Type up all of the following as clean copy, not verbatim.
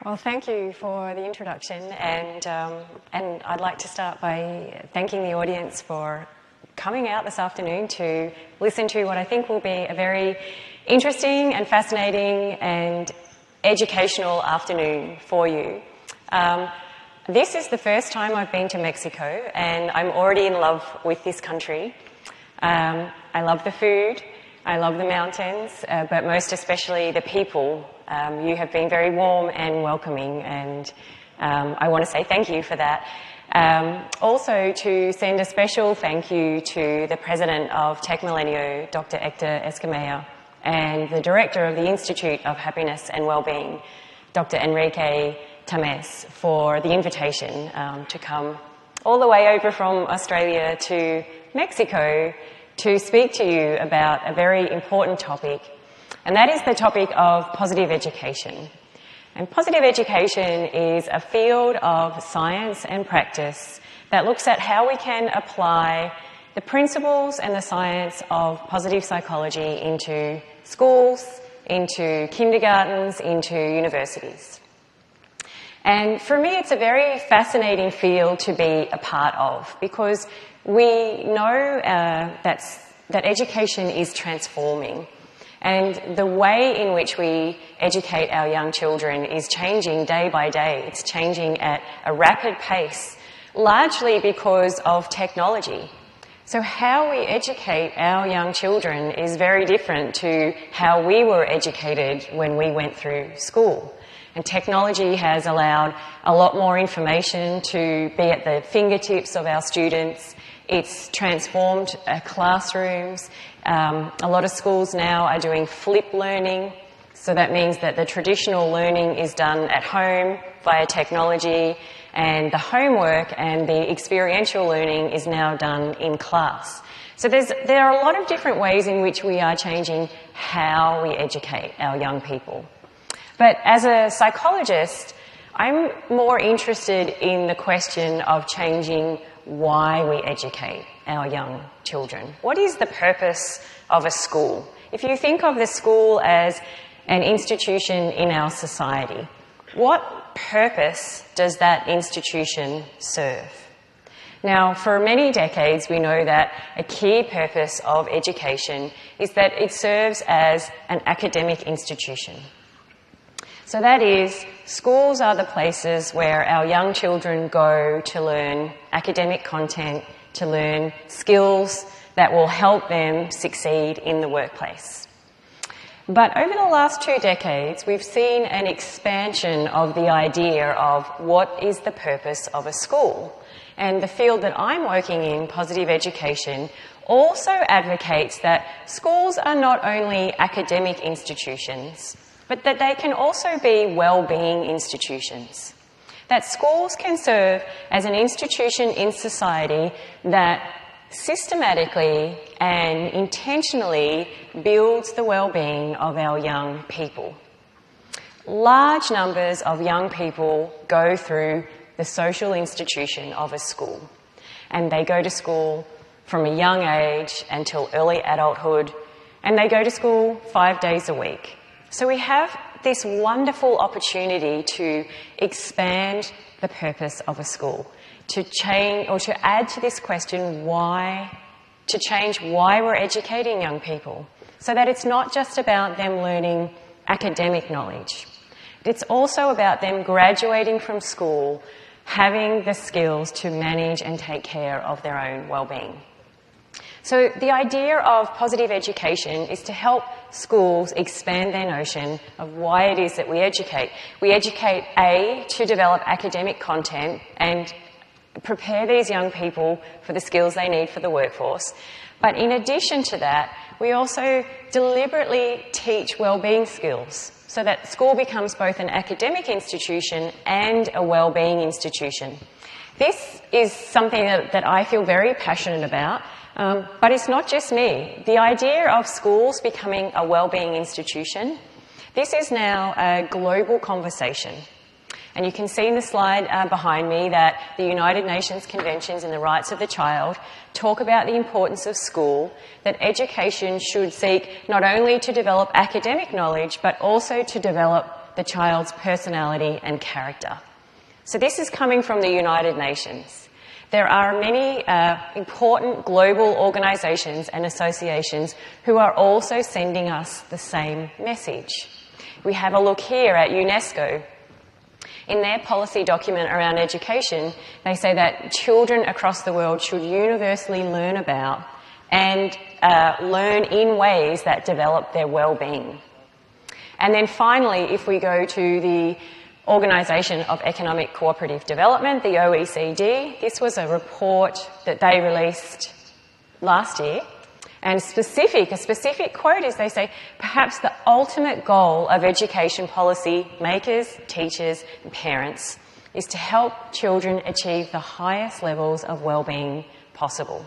Well, thank you for the introduction, and I'd like to start by thanking the audience for coming out this afternoon to listen to what I think will be a very interesting and fascinating and educational afternoon for you. This is the first time I've been to Mexico, and I'm already in love with this country. I love the food, I love the mountains, but most especially the people. You have been very warm and welcoming, and I want to say thank you for that. Also to send a special thank you to the President of Tech Milenio, Dr. Hector Escamilla, and the Director of the Institute of Happiness and Wellbeing, Dr. Enrique Tames, for the invitation to come all the way over from Australia to Mexico to speak to you about a very important topic, and that is the topic of positive education. And positive education is a field of science and practice that looks at how we can apply the principles and the science of positive psychology into schools, into kindergartens, into universities. And for me, it's a very fascinating field to be a part of, because we know that education is transforming. And the way in which we educate our young children is changing day by day. It's changing at a rapid pace, largely because of technology. So how we educate our young children is very different to how we were educated when we went through school. And technology has allowed a lot more information to be at the fingertips of our students. It's transformed classrooms. A lot of schools now are doing flip learning. So that means that the traditional learning is done at home via technology, and the homework and the experiential learning is now done in class. So there are a lot of different ways in which we are changing how we educate our young people. But as a psychologist, I'm more interested in the question of changing why we educate our young children. What is the purpose of a school? If you think of the school as an institution in our society, what purpose does that institution serve? Now, for many decades, we know that a key purpose of education is that it serves as an academic institution. So that is, schools are the places where our young children go to learn academic content, to learn skills that will help them succeed in the workplace. But over the last 2 decades, we've seen an expansion of the idea of what is the purpose of a school. And the field that I'm working in, positive education, also advocates that schools are not only academic institutions, but that they can also be well-being institutions. That schools can serve as an institution in society that systematically and intentionally builds the well-being of our young people. Large numbers of young people go through the social institution of a school, and they go to school from a young age until early adulthood, and they go to school 5 days a week. So we have this wonderful opportunity to expand the purpose of a school, to change or to add to this question to change why we're educating young people, so that it's not just about them learning academic knowledge. It's also about them graduating from school, having the skills to manage and take care of their own well-being. So the idea of positive education is to help schools expand their notion of why it is that we educate. We educate, A, to develop academic content and prepare these young people for the skills they need for the workforce. But in addition to that, we also deliberately teach well-being skills so that school becomes both an academic institution and a well-being institution. This is something that I feel very passionate about. But it's not just me. The idea of schools becoming a wellbeing institution, this is now a global conversation. And you can see in the slide behind me that the United Nations Conventions on the Rights of the Child talk about the importance of school, that education should seek not only to develop academic knowledge, but also to develop the child's personality and character. So this is coming from the United Nations. There are many important global organisations and associations who are also sending us the same message. We have a look here at UNESCO. In their policy document around education, they say that children across the world should universally learn about and learn in ways that develop their well-being. And then finally, if we go to the Organisation of Economic Cooperative Development, the OECD, this was a report that they released last year. And a specific quote is they say, perhaps the ultimate goal of education policy makers, teachers and parents is to help children achieve the highest levels of well-being possible.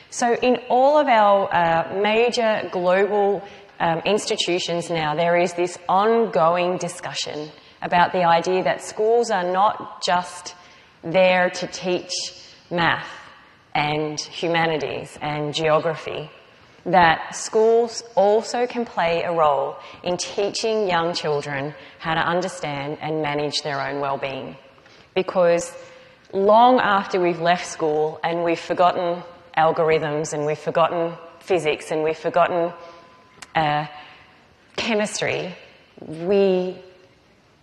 So in all of our major global institutions now, there is this ongoing discussion about the idea that schools are not just there to teach math and humanities and geography, that schools also can play a role in teaching young children how to understand and manage their own well-being. Because long after we've left school and we've forgotten algorithms and we've forgotten physics and we've forgotten chemistry, we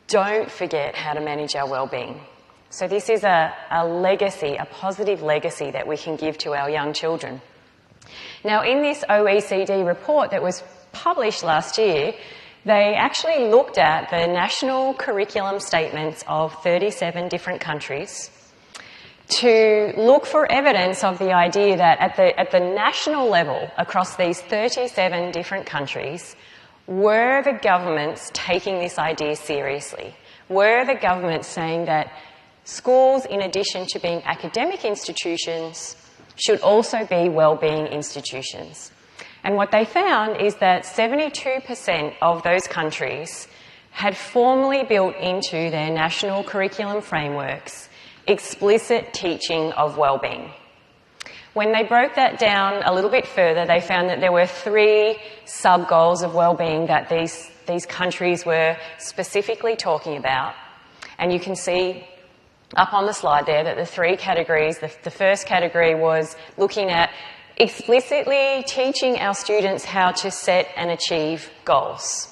don't forget how to manage our well-being. So this is a legacy, a positive legacy that we can give to our young children. Now, in this OECD report that was published last year, they actually looked at the national curriculum statements of 37 different countries to look for evidence of the idea that at the national level, across these 37 different countries, were the governments taking this idea seriously? Were the governments saying that schools, in addition to being academic institutions, should also be wellbeing institutions? And what they found is that 72% of those countries had formally built into their national curriculum frameworks explicit teaching of wellbeing. When they broke that down a little bit further, they found that there were 3 sub-goals of wellbeing that these countries were specifically talking about. And you can see up on the slide there that the 3 categories, the first category was looking at explicitly teaching our students how to set and achieve goals.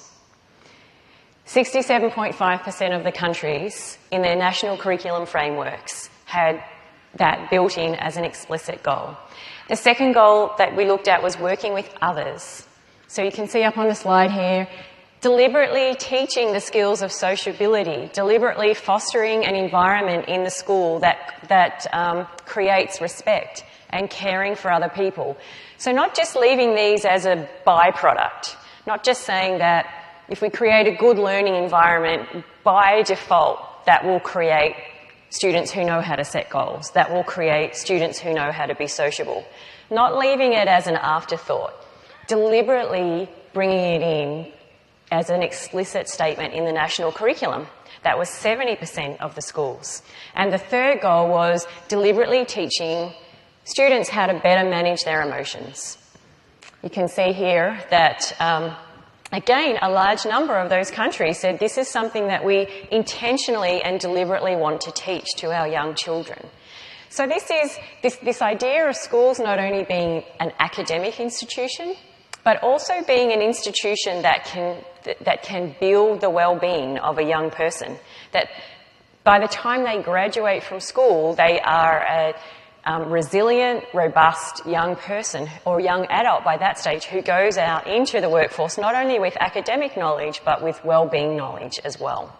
67.5% of the countries in their national curriculum frameworks had that built in as an explicit goal. The second goal that we looked at was working with others. So you can see up on the slide here, deliberately teaching the skills of sociability, deliberately fostering an environment in the school that creates respect and caring for other people. So not just leaving these as a byproduct, not just saying that if we create a good learning environment, by default, that will create students who know how to set goals, that will create students who know how to be sociable. Not leaving it as an afterthought, deliberately bringing it in as an explicit statement in the national curriculum. That was 70% of the schools. And the third goal was deliberately teaching students how to better manage their emotions. You can see here that, again, a large number of those countries said this is something that we intentionally and deliberately want to teach to our young children. So this idea of schools not only being an academic institution, but also being an institution that can build the well-being of a young person. That by the time they graduate from school, they are a resilient, robust young person or young adult by that stage who goes out into the workforce not only with academic knowledge but with well-being knowledge as well.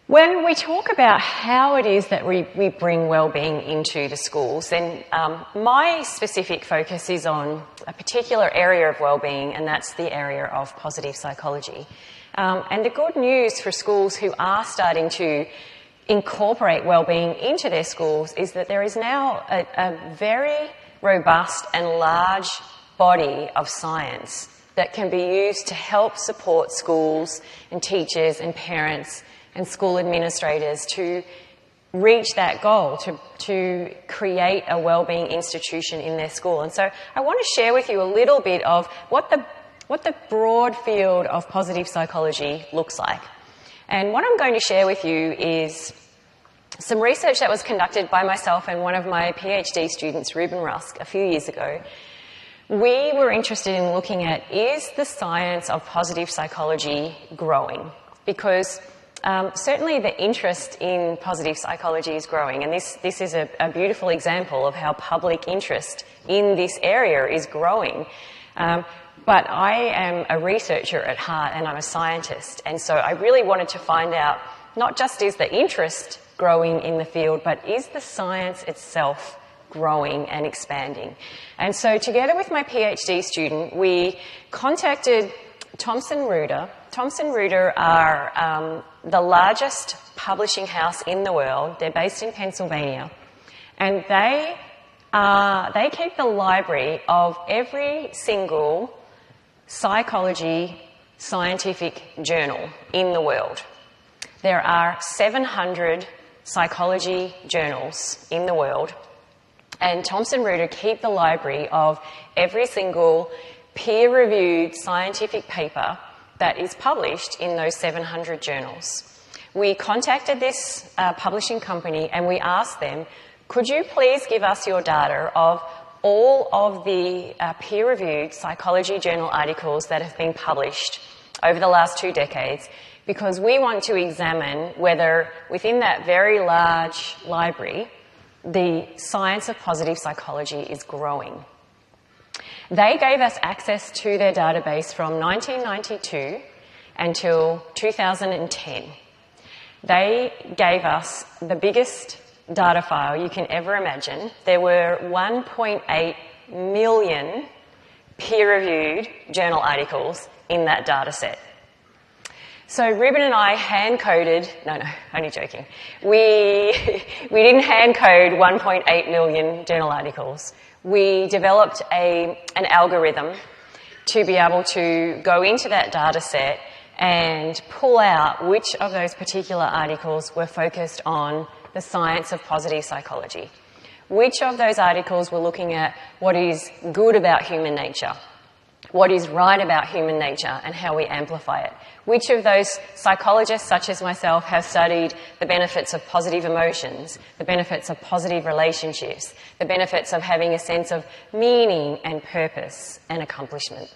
When we talk about how it is that we bring well-being into the schools, then my specific focus is on a particular area of well-being, and that's the area of positive psychology. And the good news for schools who are starting to incorporate wellbeing into their schools is that there is now a very robust and large body of science that can be used to help support schools and teachers and parents and school administrators to reach that goal, to create a wellbeing institution in their school. And so I want to share with you a little bit of what what the broad field of positive psychology looks like. And what I'm going to share with you is some research that was conducted by myself and one of my PhD students, Ruben Rusk, a few years ago. We were interested in looking at, is the science of positive psychology growing? Because certainly the interest in positive psychology is growing, and this is a beautiful example of how public interest in this area is growing. But I am a researcher at heart and I'm a scientist, and so I really wanted to find out not just is the interest growing in the field, but is the science itself growing and expanding? And so together with my PhD student, we contacted Thomson Reuters. Thomson Reuters are the largest publishing house in the world. They're based in Pennsylvania, and they keep the library of every single psychology scientific journal in the world. There are 700 psychology journals in the world, and Thomson Reuters keep the library of every single peer-reviewed scientific paper that is published in those 700 journals. We contacted this publishing company and we asked them, could you please give us your data of all of the peer-reviewed psychology journal articles that have been published over the last 2 decades, because we want to examine whether within that very large library the science of positive psychology is growing. They gave us access to their database from 1992 until 2010. They gave us the biggest data file you can ever imagine. There were 1.8 million peer-reviewed journal articles in that data set. So Ruben and I hand-coded, no, only joking. We didn't hand-code 1.8 million journal articles. We developed an algorithm to be able to go into that data set and pull out which of those particular articles were focused on the science of positive psychology. Which of those articles were looking at what is good about human nature, what is right about human nature and how we amplify it. Which of those psychologists, such as myself, have studied the benefits of positive emotions, the benefits of positive relationships, the benefits of having a sense of meaning and purpose and accomplishment.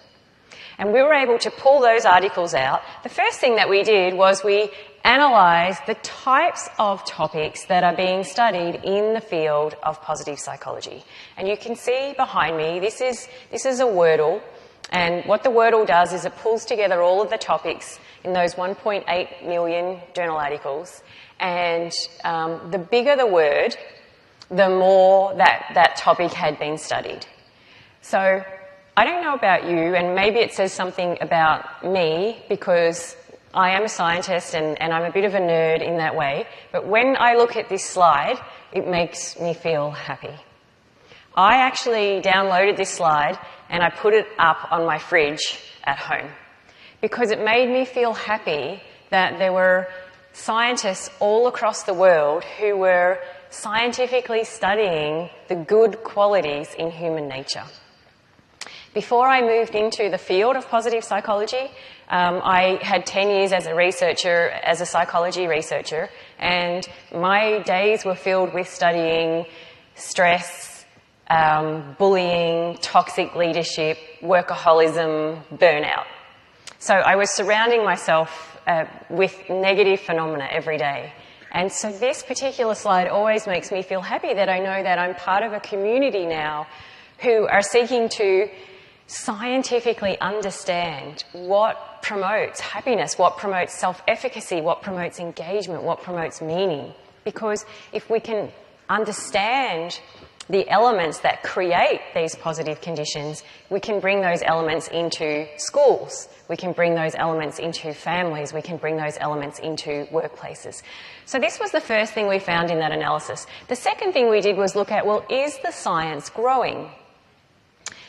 And we were able to pull those articles out. The first thing that we did was we analysed the types of topics that are being studied in the field of positive psychology. And you can see behind me, this is a Wordle. And what the Wordle does is it pulls together all of the topics in those 1.8 million journal articles. And the bigger the word, the more that topic had been studied. So I don't know about you, and maybe it says something about me because I am a scientist and I'm a bit of a nerd in that way. But when I look at this slide, it makes me feel happy. I actually downloaded this slide and I put it up on my fridge at home because it made me feel happy that there were scientists all across the world who were scientifically studying the good qualities in human nature. Before I moved into the field of positive psychology, I had 10 years as a researcher, as a psychology researcher, and my days were filled with studying stress, bullying, toxic leadership, workaholism, burnout. So I was surrounding myself with negative phenomena every day. And so this particular slide always makes me feel happy that I know that I'm part of a community now who are seeking to scientifically understand what promotes happiness, what promotes self-efficacy, what promotes engagement, what promotes meaning. Because if we can understand the elements that create these positive conditions, we can bring those elements into schools, we can bring those elements into families, we can bring those elements into workplaces. So this was the first thing we found in that analysis. The second thing we did was look at, well, is the science growing?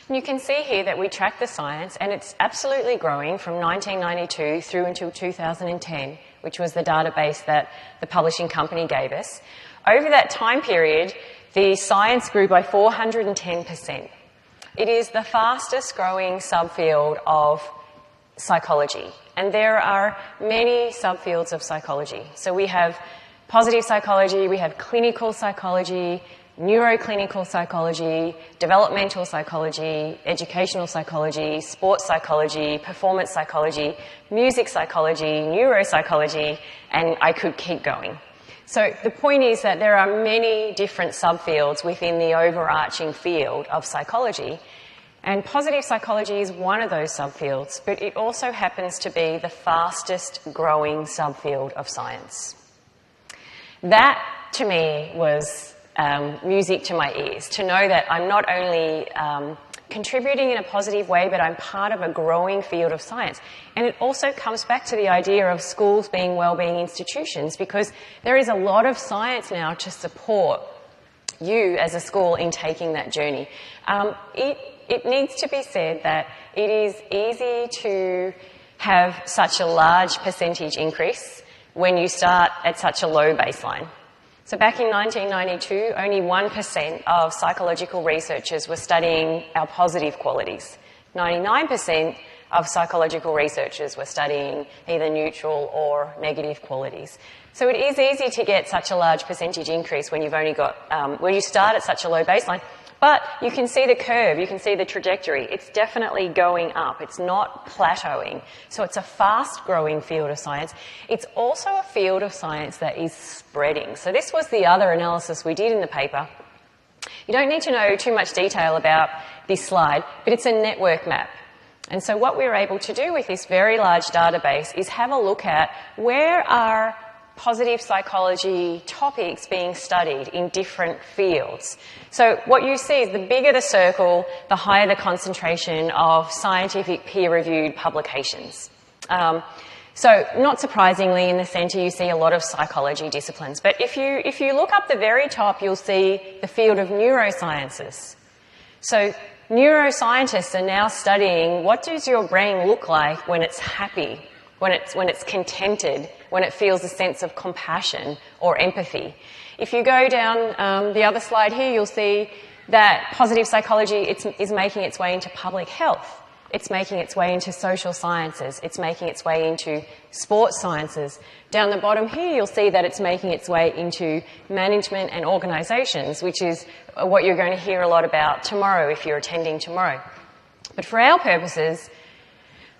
And you can see here that we track the science, and it's absolutely growing from 1992 through until 2010, which was the database that the publishing company gave us. Over that time period, the science grew by 410%. It is the fastest growing subfield of psychology. And there are many subfields of psychology. So we have positive psychology, we have clinical psychology, neuroclinical psychology, developmental psychology, educational psychology, sports psychology, performance psychology, music psychology, neuropsychology, and I could keep going. So the point is that there are many different subfields within the overarching field of psychology, and positive psychology is one of those subfields, but it also happens to be the fastest growing subfield of science. That, to me, was music to my ears, to know that I'm not only contributing in a positive way, but I'm part of a growing field of science. And it also comes back to the idea of schools being wellbeing institutions, because there is a lot of science now to support you as a school in taking that journey. It needs to be said that it is easy to have such a large percentage increase when you start at such a low baseline. So back in 1992, only 1% of psychological researchers were studying our positive qualities. 99% of psychological researchers were studying either neutral or negative qualities. So it is easy to get such a large percentage increase when you've only got, when you start at such a low baseline. But you can see the curve, you can see the trajectory. It's definitely going up. It's not plateauing. So it's a fast-growing field of science. It's also a field of science that is spreading. So this was the other analysis we did in the paper. You don't need to know too much detail about this slide, but it's a network map. And so what we were able to do with this very large database is have a look at where are positive psychology topics being studied in different fields. So what you see is the bigger the circle, the higher the concentration of scientific peer-reviewed publications. So not surprisingly, in the centre you see a lot of psychology disciplines. But if you look up the very top, you'll see the field of neurosciences. So neuroscientists are now studying what does your brain look like when it's happy, when it's contented, when it feels a sense of compassion or empathy. If you go down the other slide here, you'll see that positive psychology is making its way into public health. It's making its way into social sciences. It's making its way into sports sciences. Down the bottom here, you'll see that it's making its way into management and organisations, which is what you're going to hear a lot about tomorrow if you're attending tomorrow. But for our purposes,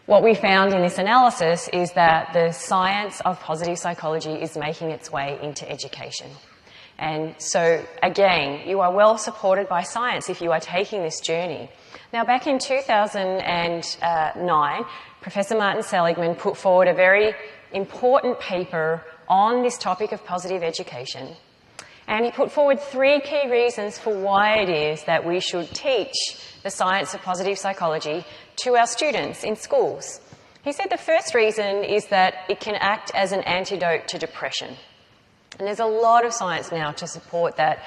what we found in this analysis is that the science of positive psychology is making its way into education. And so, again, you are well supported by science if you are taking this journey. Now, back in 2009, Professor Martin Seligman put forward a very important paper on this topic of positive education. And he put forward 3 key reasons for why it is that we should teach the science of positive psychology to our students in schools. He said the first reason is that it can act as an antidote to depression. And there's a lot of science now to support that,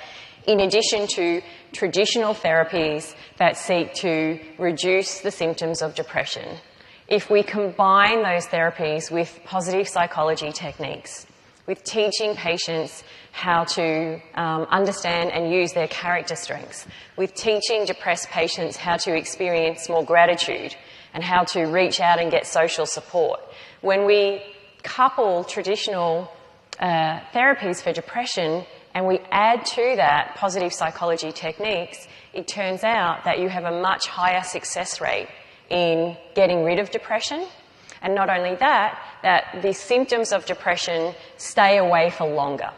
in addition to traditional therapies that seek to reduce the symptoms of depression. If we combine those therapies with positive psychology techniques, with teaching patients how to understand and use their character strengths, with teaching depressed patients how to experience more gratitude and how to reach out and get social support. When we couple traditional therapies for depression and we add to that positive psychology techniques, it turns out that you have a much higher success rate in getting rid of depression. And not only that, that the symptoms of depression stay away for longer.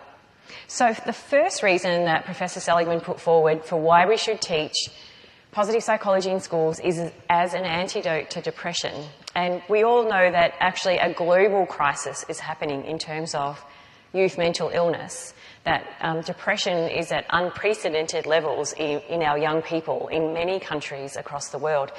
So the first reason that Professor Seligman put forward for why we should teach positive psychology in schools is as an antidote to depression. And we all know that actually a global crisis is happening in terms of youth mental illness, that depression is at unprecedented levels in our young people in many countries across the world.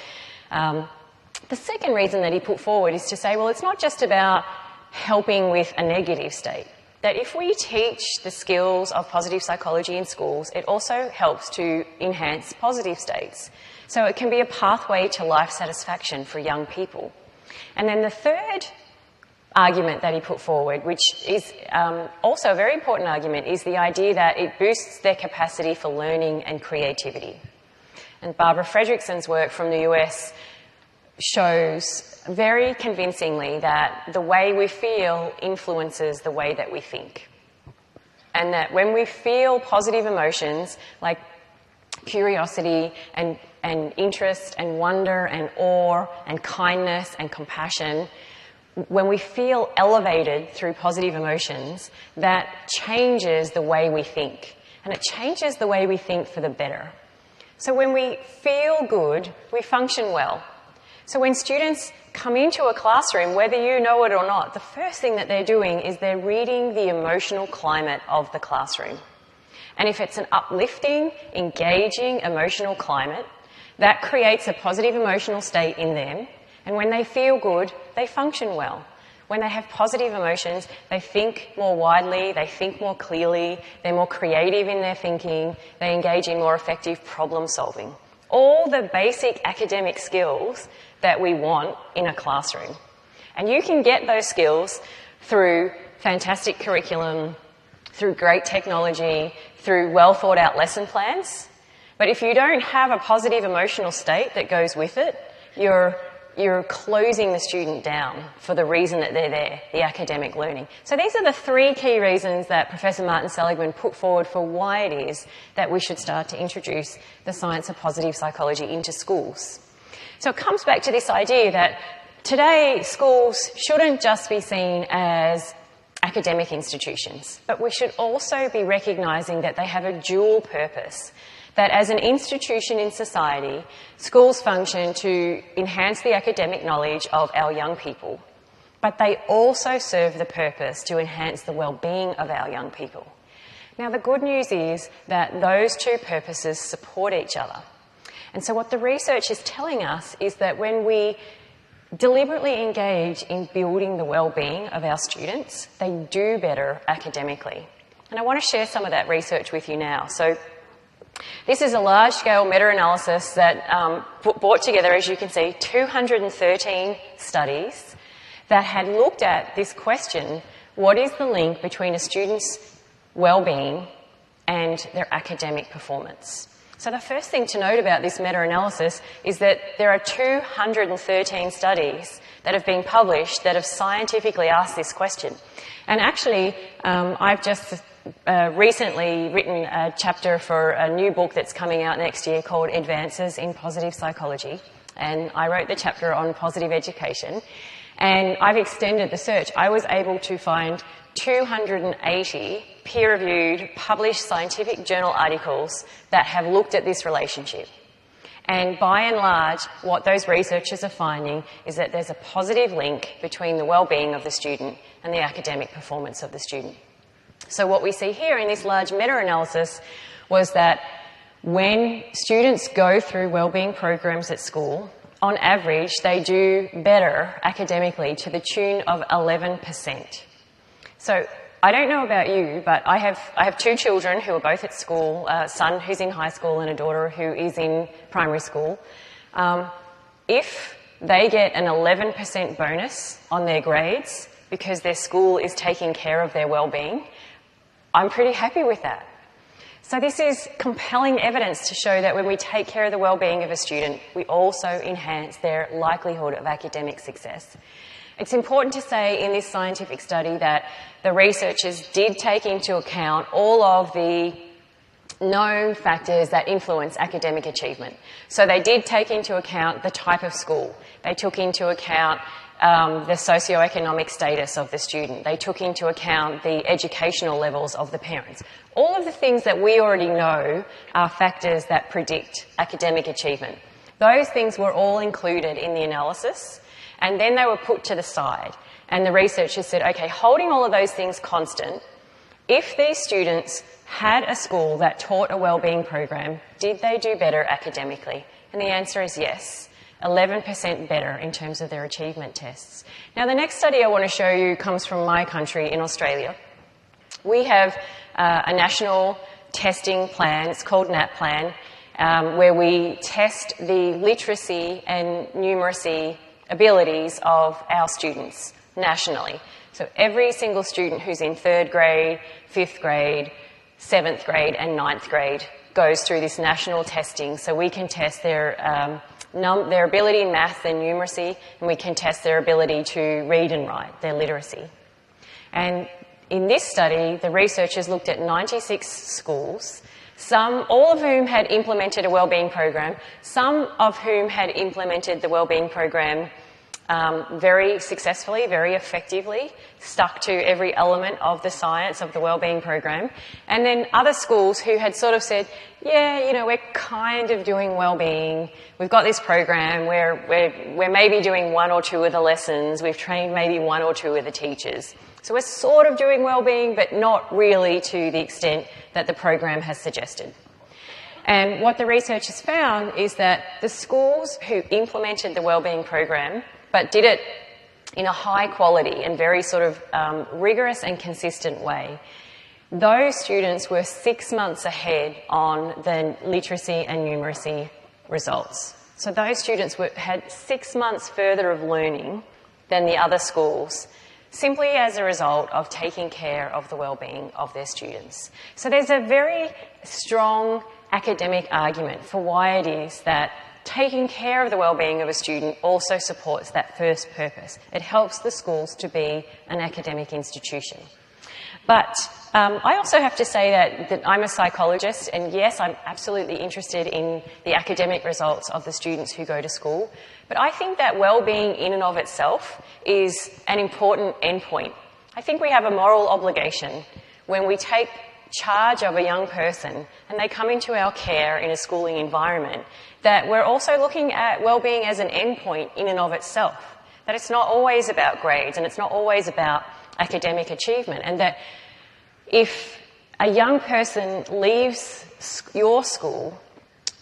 The second reason that he put forward is to say, well, it's not just about helping with a negative state. That if we teach the skills of positive psychology in schools, it also helps to enhance positive states. So it can be a pathway to life satisfaction for young people. And then the third argument that he put forward, which is also a very important argument, is the idea that it boosts their capacity for learning and creativity. And Barbara Fredrickson's work from the US shows very convincingly that the way we feel influences the way that we think. And that when we feel positive emotions like curiosity and interest and wonder and awe and kindness and compassion, when we feel elevated through positive emotions, that changes the way we think. And it changes the way we think for the better. So when we feel good, we function well. So when students come into a classroom, whether you know it or not, the first thing that they're doing is they're reading the emotional climate of the classroom. And if it's an uplifting, engaging emotional climate, that creates a positive emotional state in them. And when they feel good, they function well. When they have positive emotions, they think more widely, they think more clearly, they're more creative in their thinking, they engage in more effective problem solving. All the basic academic skills that we want in a classroom. And you can get those skills through fantastic curriculum, through great technology, through well thought out lesson plans. But if you don't have a positive emotional state that goes with it, you're closing the student down for the reason that they're there, the academic learning. So these are the three key reasons that Professor Martin Seligman put forward for why it is that we should start to introduce the science of positive psychology into schools. So it comes back to this idea that today schools shouldn't just be seen as academic institutions, but we should also be recognising that they have a dual purpose. That as an institution in society, schools function to enhance the academic knowledge of our young people, but they also serve the purpose to enhance the well-being of our young people. Now, the good news is that those two purposes support each other. And so what the research is telling us is that when we deliberately engage in building the well-being of our students, they do better academically. And I want to share some of that research with you now. So this is a large-scale meta-analysis that brought together, as you can see, 213 studies that had looked at this question: what is the link between a student's well-being and their academic performance? So the first thing to note about this meta-analysis is that there are 213 studies that have been published that have scientifically asked this question. And actually, I've just recently written a chapter for a new book that's coming out next year called Advances in Positive Psychology. And I wrote the chapter on positive education. And I've extended the search. I was able to find 280 peer-reviewed, published scientific journal articles that have looked at this relationship. And by and large, what those researchers are finding is that there's a positive link between the well-being of the student and the academic performance of the student. So what we see here in this large meta-analysis was that when students go through wellbeing programs at school, on average, they do better academically to the tune of 11%. So I don't know about you, but I have two children who are both at school, a son who's in high school and a daughter who is in primary school. If they get an 11% bonus on their grades because their school is taking care of their well-being, I'm pretty happy with that. So this is compelling evidence to show that when we take care of the well-being of a student, we also enhance their likelihood of academic success. It's important to say in this scientific study that the researchers did take into account all of the known factors that influence academic achievement. So they did take into account the type of school. They took into account the socioeconomic status of the student. They took into account the educational levels of the parents. All of the things that we already know are factors that predict academic achievement. Those things were all included in the analysis, and then they were put to the side. And the researchers said, okay, holding all of those things constant, if these students had a school that taught a wellbeing program, did they do better academically? And the answer is yes. 11% better in terms of their achievement tests. Now, the next study I want to show you comes from my country in Australia. We have a national testing plan, it's called NAPLAN, where we test the literacy and numeracy abilities of our students nationally. So every single student who's in 3rd grade, 5th grade, 7th grade and 9th grade goes through this national testing, so we can test their ability in math and numeracy, and we can test their ability to read and write, their literacy. And in this study, the researchers looked at 96 schools, all of whom had implemented a wellbeing program, some of whom had implemented the wellbeing program very successfully, very effectively, stuck to every element of the science of the wellbeing program, and then other schools who had sort of said, yeah, you know, we're kind of doing wellbeing, we've got this program, we're maybe doing one or two of the lessons, we've trained maybe one or two of the teachers. So we're sort of doing wellbeing, but not really to the extent that the program has suggested. And what the researchers found is that the schools who implemented the wellbeing program, but did it in a high quality and very sort of rigorous and consistent way, those students were 6 months ahead on the literacy and numeracy results. So those students had 6 months further of learning than the other schools, simply as a result of taking care of the wellbeing of their students. So there's a very strong academic argument for why it is that taking care of the wellbeing of a student also supports that first purpose. It helps the schools to be an academic institution. But I also have to say that I'm a psychologist, and yes, I'm absolutely interested in the academic results of the students who go to school. But I think that wellbeing in and of itself is an important endpoint. I think we have a moral obligation when we take charge of a young person and they come into our care in a schooling environment, that we're also looking at wellbeing as an endpoint in and of itself. That it's not always about grades and it's not always about academic achievement, and that if a young person leaves your school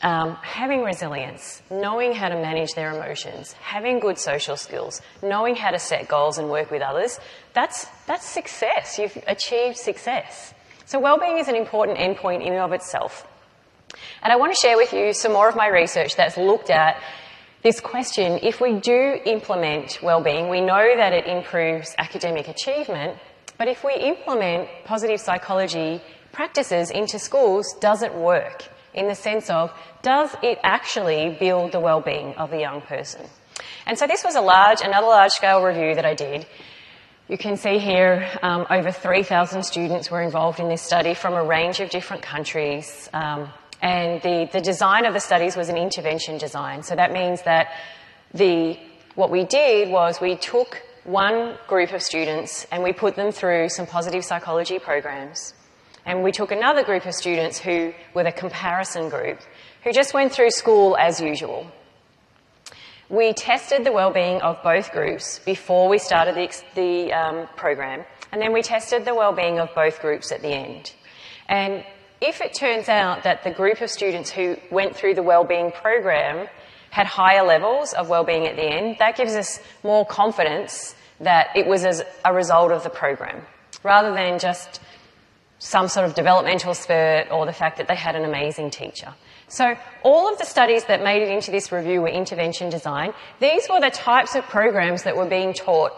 having resilience, knowing how to manage their emotions, having good social skills, knowing how to set goals and work with others, that's success. You've achieved success. So wellbeing is an important endpoint in and of itself. And I want to share with you some more of my research that's looked at this question. If we do implement wellbeing, we know that it improves academic achievement, but if we implement positive psychology practices into schools, does it work? In the sense of, does it actually build the wellbeing of the young person? And so this was another large-scale review that I did. You can see here over 3,000 students were involved in this study from a range of different countries. And the design of the studies was an intervention design. So that means that what we did was we took one group of students and we put them through some positive psychology programs. And we took another group of students who were the comparison group, who just went through school as usual. We tested the wellbeing of both groups before we started the program, and then we tested the wellbeing of both groups at the end. And if it turns out that the group of students who went through the wellbeing program had higher levels of wellbeing at the end, that gives us more confidence that it was as a result of the program, rather than just some sort of developmental spurt or the fact that they had an amazing teacher. So all of the studies that made it into this review were intervention design. These were the types of programs that were being taught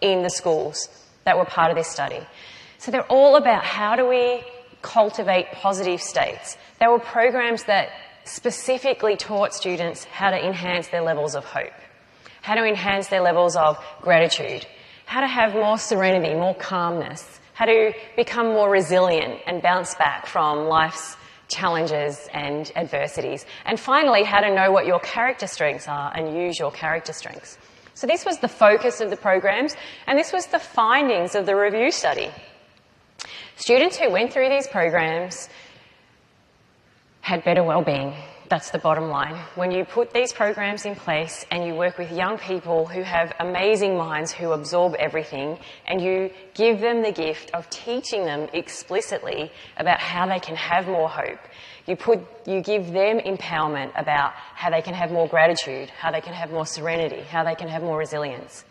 in the schools that were part of this study. So they're all about how do we cultivate positive states. They were programs that specifically taught students how to enhance their levels of hope, how to enhance their levels of gratitude, how to have more serenity, more calmness, how to become more resilient and bounce back from life's challenges and adversities, and finally, how to know what your character strengths are and use your character strengths. So this was the focus of the programs, and this was the findings of the review study. Students who went through these programs had better wellbeing. That's the bottom line. When you put these programs in place and you work with young people who have amazing minds who absorb everything, and you give them the gift of teaching them explicitly about how they can have more hope, you give them empowerment about how they can have more gratitude, how they can have more serenity, how they can have more resilience.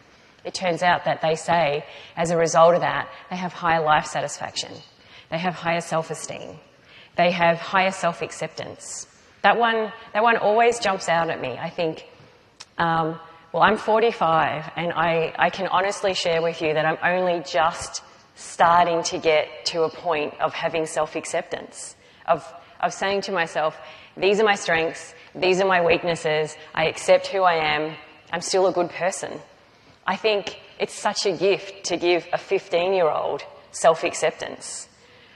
It turns out that they say, as a result of that, they have higher life satisfaction, they have higher self-esteem, they have higher self-acceptance. That one always jumps out at me. I think, well, I'm 45, and I can honestly share with you that I'm only just starting to get to a point of having self-acceptance, of of saying to myself, these are my strengths, these are my weaknesses, I accept who I am, I'm still a good person. I think it's such a gift to give a 15-year-old self-acceptance.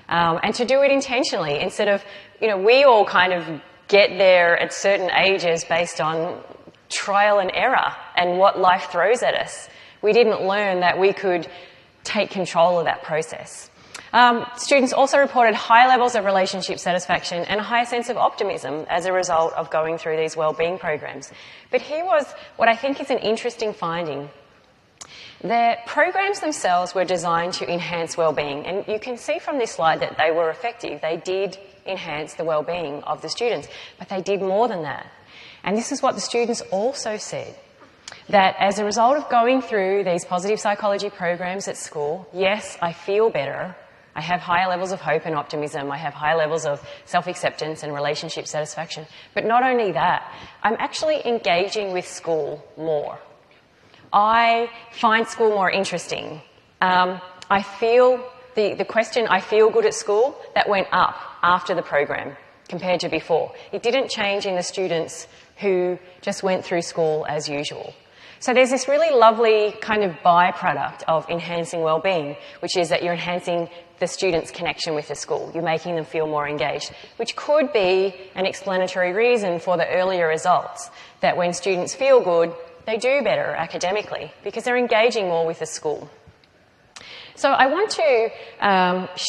And to do it intentionally instead of, we all kind of get there at certain ages based on trial and error and what life throws at us. We didn't learn that we could take control of that process. Students also reported high levels of relationship satisfaction and a higher sense of optimism as a result of going through these wellbeing programs. But here was what I think is an interesting finding. The programs themselves were designed to enhance wellbeing, and you can see from this slide that they were effective. They did enhance the wellbeing of the students, but they did more than that. And this is what the students also said, that as a result of going through these positive psychology programs at school, yes, I feel better, I have higher levels of hope and optimism, I have higher levels of self-acceptance and relationship satisfaction, but not only that, I'm actually engaging with school more. I find school more interesting. I feel the question, I feel good at school, that went up after the program compared to before. It didn't change in the students who just went through school as usual. So there's this really lovely kind of byproduct of enhancing wellbeing, which is that you're enhancing the students' connection with the school. You're making them feel more engaged, which could be an explanatory reason for the earlier results, that when students feel good, they do better academically because they're engaging more with the school. So I want to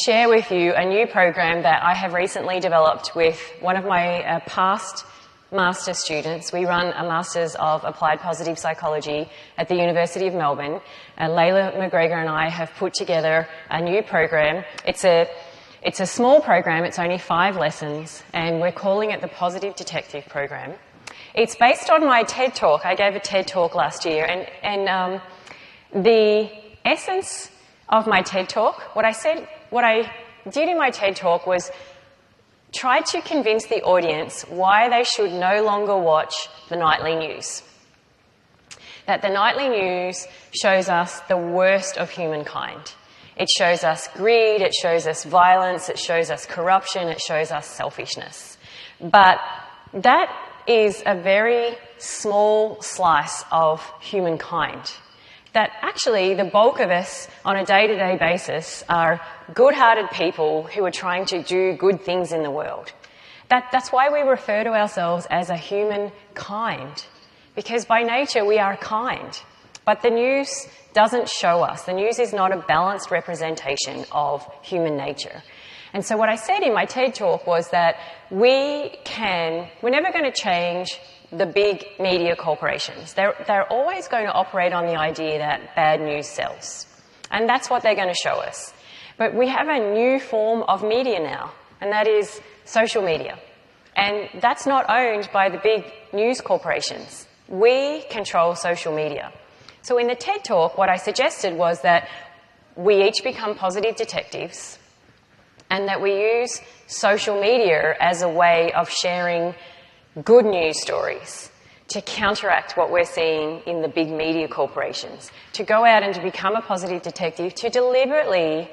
share with you a new program that I have recently developed with one of my past master students. We run a Masters of Applied Positive Psychology at the University of Melbourne. Layla McGregor and I have put together a new program. It's a small program, it's only 5 lessons, and we're calling it the Positive Detective Program. It's based on my TED Talk. I gave a TED Talk last year, and the essence of my TED Talk, what I did in my TED Talk was try to convince the audience why they should no longer watch the nightly news. That the nightly news shows us the worst of humankind. It shows us greed, it shows us violence, it shows us corruption, it shows us selfishness. But that is a very small slice of humankind. That actually the bulk of us on a day-to-day basis are good-hearted people who are trying to do good things in the world. That's why we refer to ourselves as a humankind, because by nature we are kind. But the news doesn't show us. The news is not a balanced representation of human nature. And so what I said in my TED Talk was that we're never going to change the big media corporations. They're always going to operate on the idea that bad news sells. And that's what they're going to show us. But we have a new form of media now, and that is social media. And that's not owned by the big news corporations. We control social media. So in the TED Talk, what I suggested was that we each become positive detectives, and that we use social media as a way of sharing good news stories to counteract what we're seeing in the big media corporations, to go out and to become a positive detective, to deliberately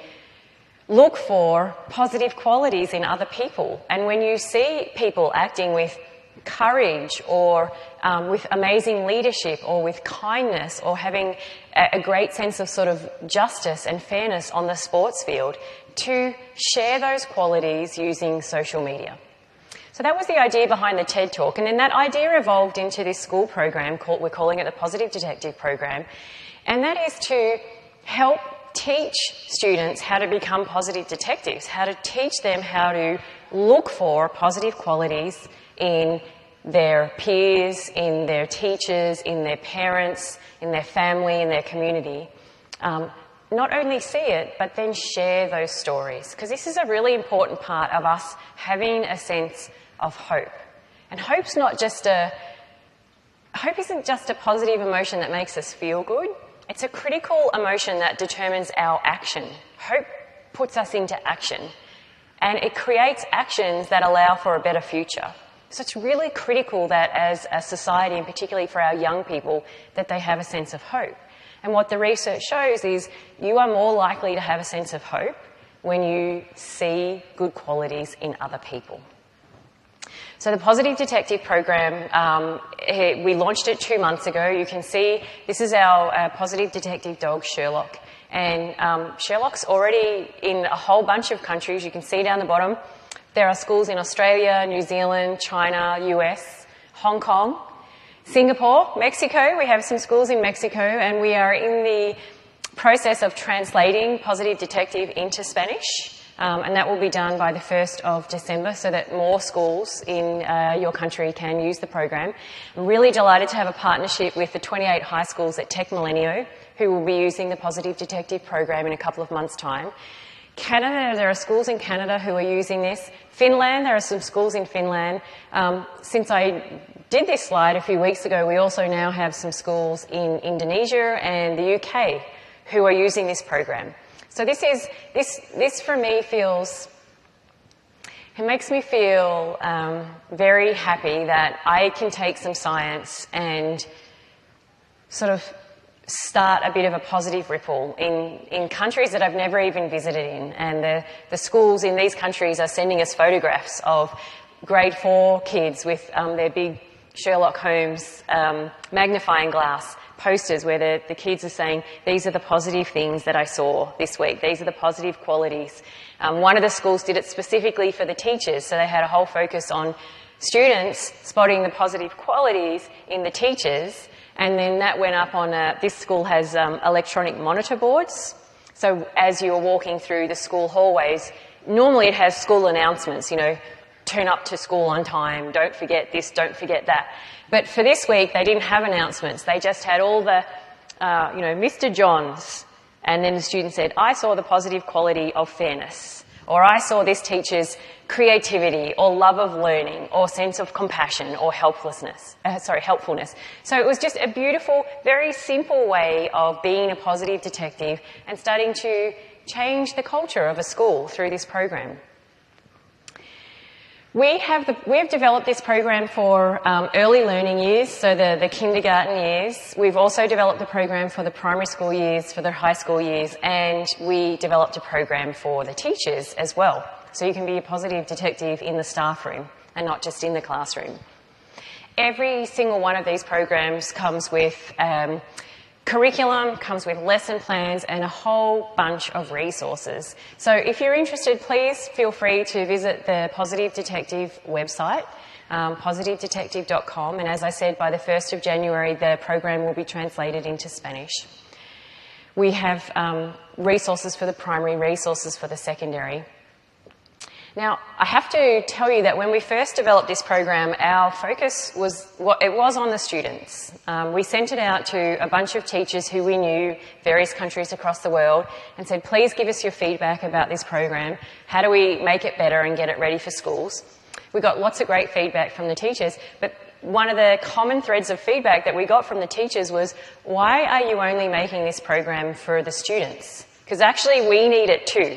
look for positive qualities in other people. And when you see people acting with courage or with amazing leadership or with kindness or having a great sense of sort of justice and fairness on the sports field, to share those qualities using social media. So that was the idea behind the TED Talk, and then that idea evolved into this school program we're calling it the Positive Detective Program, and that is to help teach students how to become positive detectives, how to teach them how to look for positive qualities in their peers, in their teachers, in their parents, in their family, in their community. Not only see it, but then share those stories. Because this is a really important part of us having a sense of hope. And hope isn't just a positive emotion that makes us feel good. It's a critical emotion that determines our action. Hope puts us into action. And it creates actions that allow for a better future. So it's really critical that as a society, and particularly for our young people, that they have a sense of hope. And what the research shows is you are more likely to have a sense of hope when you see good qualities in other people. So the Positive Detective program, we launched it 2 months ago. You can see this is our Positive Detective dog, Sherlock. And Sherlock's already in a whole bunch of countries. You can see down the bottom. There are schools in Australia, New Zealand, China, US, Hong Kong, Singapore, Mexico. We have some schools in Mexico, and we are in the process of translating Positive Detective into Spanish. And that will be done by the 1st of December so that more schools in your country can use the program. I'm really delighted to have a partnership with the 28 high schools at Tech Millennium who will be using the Positive Detective program in a couple of months' time. Canada, there are schools in Canada who are using this. Finland, there are some schools in Finland. Since I did this slide a few weeks ago, we also now have some schools in Indonesia and the UK who are using this program. So this for me feels, it makes me feel very happy that I can take some science and sort of start a bit of a positive ripple in countries that I've never even visited in. And the schools in these countries are sending us photographs of grade 4 kids with their big Sherlock Holmes magnifying glass posters where the kids are saying, these are the positive things that I saw this week. These are the positive qualities. One of the schools did it specifically for the teachers, so they had a whole focus on students spotting the positive qualities in the teachers. And then that went up on this school has electronic monitor boards. So as you're walking through the school hallways, normally it has school announcements, you know, turn up to school on time, don't forget this, don't forget that. But for this week, they didn't have announcements. They just had all the, Mr. Johns. And then the student said, I saw the positive quality of fairness. Or I saw this teacher's creativity or love of learning or sense of compassion or helpfulness. So it was just a beautiful, very simple way of being a positive detective and starting to change the culture of a school through this program. We have developed this program for early learning years, so the kindergarten years. We've also developed the program for the primary school years, for the high school years, and we developed a program for the teachers as well. So you can be a positive detective in the staff room and not just in the classroom. Every single one of these programs comes with curriculum, comes with lesson plans and a whole bunch of resources. So if you're interested, please feel free to visit the Positive Detective website, positivedetective.com, and as I said, by the 1st of January the program will be translated into Spanish. We have resources for the primary, resources for the secondary. Now, I have to tell you that when we first developed this program, our focus was on the students. We sent it out to a bunch of teachers who we knew, various countries across the world, and said, please give us your feedback about this program. How do we make it better and get it ready for schools? We got lots of great feedback from the teachers, but one of the common threads of feedback that we got from the teachers was, why are you only making this program for the students? Because actually we need it too.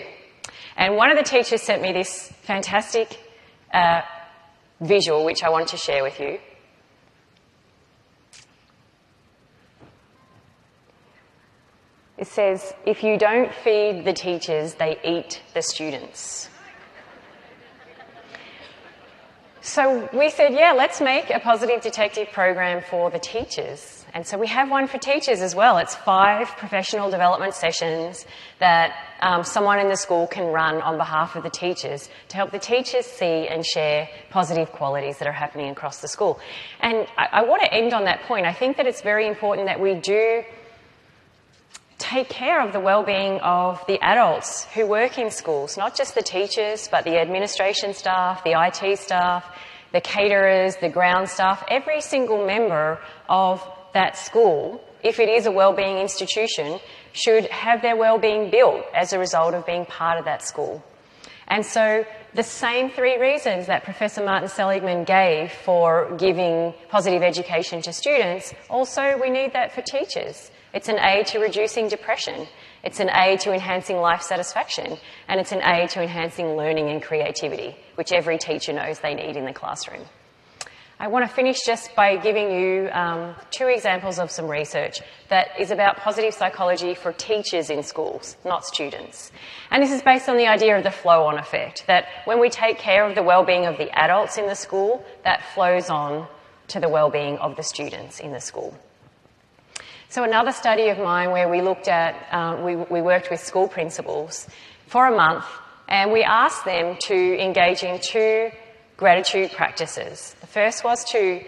And one of the teachers sent me this fantastic visual, which I want to share with you. It says, if you don't feed the teachers, they eat the students. So we said, yeah, let's make a positive detective program for the teachers. And so we have one for teachers as well. It's 5 professional development sessions that someone in the school can run on behalf of the teachers to help the teachers see and share positive qualities that are happening across the school. And I want to end on that point. I think that it's very important that we do take care of the well-being of the adults who work in schools, not just the teachers, but the administration staff, the IT staff, the caterers, the ground staff, every single member of that school, if it is a wellbeing institution, should have their wellbeing built as a result of being part of that school. And so the same 3 reasons that Professor Martin Seligman gave for giving positive education to students, also we need that for teachers. It's an aid to reducing depression, it's an aid to enhancing life satisfaction, and it's an aid to enhancing learning and creativity, which every teacher knows they need in the classroom. I want to finish just by giving you 2 examples of some research that is about positive psychology for teachers in schools, not students. And this is based on the idea of the flow-on effect, that when we take care of the well-being of the adults in the school, that flows on to the well-being of the students in the school. So another study of mine where we looked at, we worked with school principals for a month, and we asked them to engage in 2 gratitude practices. The first was to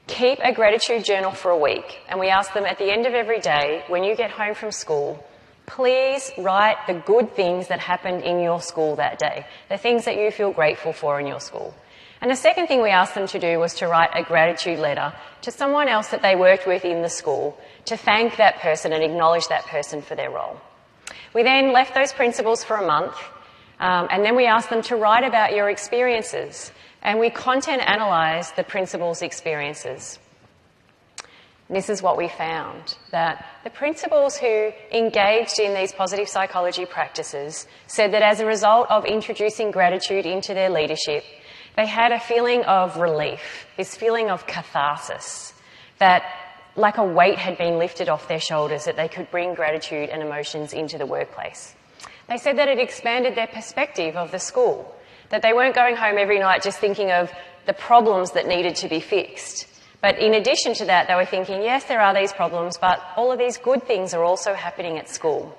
keep a gratitude journal for a week, and we asked them at the end of every day, when you get home from school, please write the good things that happened in your school that day, the things that you feel grateful for in your school. And the second thing we asked them to do was to write a gratitude letter to someone else that they worked with in the school to thank that person and acknowledge that person for their role. We then left those principals for a month, and then we asked them to write about your experiences. And we content analysed the principals' experiences. This is what we found, that the principals who engaged in these positive psychology practices said that as a result of introducing gratitude into their leadership, they had a feeling of relief, this feeling of catharsis, that like a weight had been lifted off their shoulders, that they could bring gratitude and emotions into the workplace. They said that it expanded their perspective of the school, that they weren't going home every night just thinking of the problems that needed to be fixed. But in addition to that, they were thinking, yes, there are these problems, but all of these good things are also happening at school.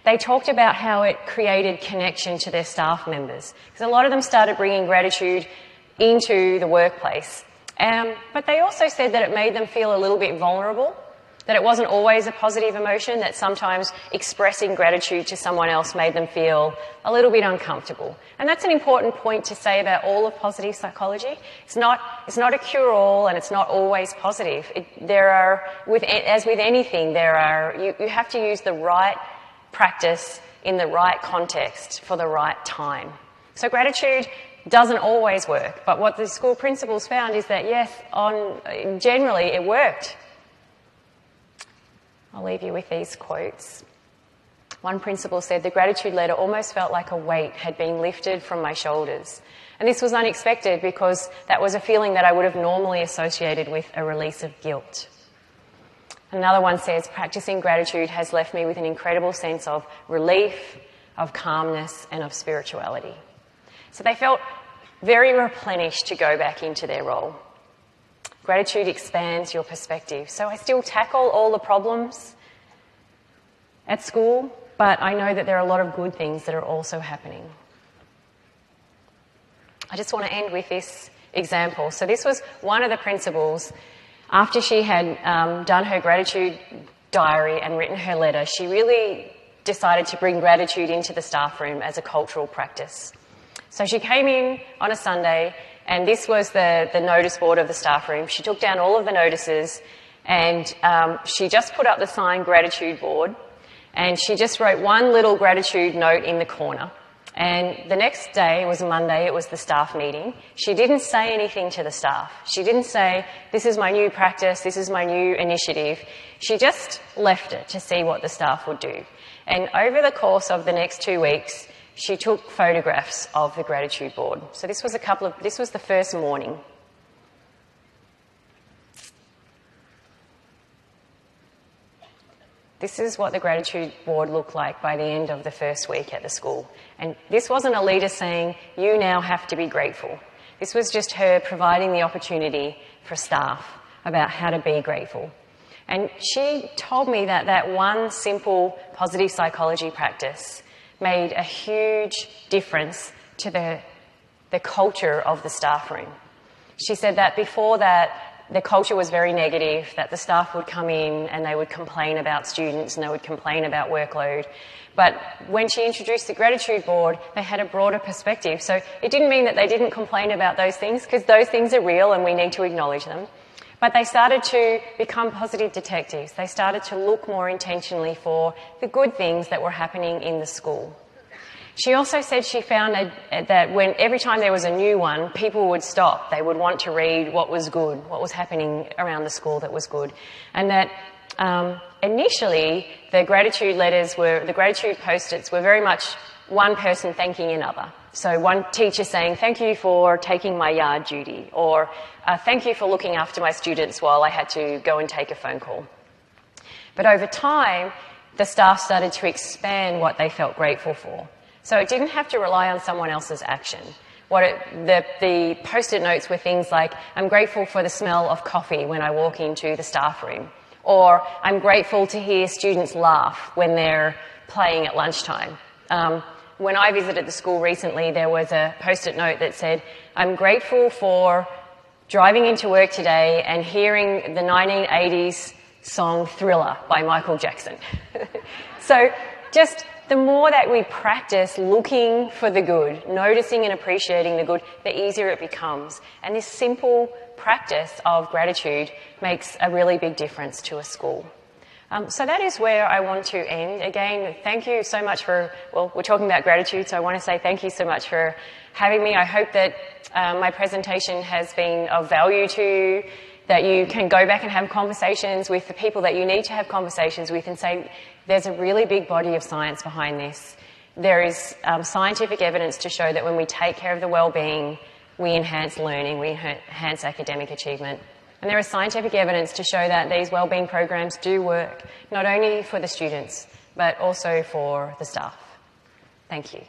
They talked about how it created connection to their staff members, because a lot of them started bringing gratitude into the workplace. But they also said that it made them feel a little bit vulnerable, that it wasn't always a positive emotion, that sometimes expressing gratitude to someone else made them feel a little bit uncomfortable. And that's an important point to say about all of positive psychology. It's not a cure-all, and it's not always positive. As with anything, you have to use the right practice in the right context for the right time. So gratitude doesn't always work, but what the school principals found is that, yes, generally it worked. I'll leave you with these quotes. One principal said, "The gratitude letter almost felt like a weight had been lifted from my shoulders. And this was unexpected because that was a feeling that I would have normally associated with a release of guilt." Another one says, "Practicing gratitude has left me with an incredible sense of relief, of calmness, and of spirituality." So they felt very replenished to go back into their role. Gratitude expands your perspective. So I still tackle all the problems at school, but I know that there are a lot of good things that are also happening. I just want to end with this example. So this was one of the principals. After she had done her gratitude diary and written her letter, she really decided to bring gratitude into the staff room as a cultural practice. So she came in on a Sunday, and this was the notice board of the staff room. She took down all of the notices, and she just put up the sign gratitude board, and she just wrote one little gratitude note in the corner. And the next day, it was Monday, it was the staff meeting. She didn't say anything to the staff. She didn't say, "This is my new practice, this is my new initiative." She just left it to see what the staff would do. And over the course of the next 2 weeks, she took photographs of the gratitude board. So this was the first morning. This is what the gratitude board looked like by the end of the first week at the school. And this wasn't a leader saying, "You now have to be grateful." This was just her providing the opportunity for staff about how to be grateful. And she told me that that one simple positive psychology practice made a huge difference to the culture of the staff room. She said that before that, the culture was very negative, that the staff would come in and they would complain about students and they would complain about workload. But when she introduced the gratitude board, they had a broader perspective. So it didn't mean that they didn't complain about those things, because those things are real and we need to acknowledge them. But they started to become positive detectives. They started to look more intentionally for the good things that were happening in the school. She also said she found that every time there was a new one, people would stop. They would want to read what was good, what was happening around the school that was good. And that initially the gratitude post-its were very much one person thanking another. So one teacher saying, thank you for taking my yard duty, or thank you for looking after my students while I had to go and take a phone call. But over time, the staff started to expand what they felt grateful for. So it didn't have to rely on someone else's action. The post-it notes were things like, I'm grateful for the smell of coffee when I walk into the staff room, or I'm grateful to hear students laugh when they're playing at lunchtime. When I visited the school recently, there was a post-it note that said, I'm grateful for driving into work today and hearing the 1980s song Thriller by Michael Jackson. So just the more that we practice looking for the good, noticing and appreciating the good, the easier it becomes. And this simple practice of gratitude makes a really big difference to a school. So that is where I want to end. Again, thank you so much for, well, we're talking about gratitude, so I want to say thank you so much for having me. I hope that my presentation has been of value to you, that you can go back and have conversations with the people that you need to have conversations with and say, there's a really big body of science behind this. There is scientific evidence to show that when we take care of the well-being, we enhance learning, we enhance academic achievement. And there is scientific evidence to show that these wellbeing programs do work, not only for the students, but also for the staff. Thank you.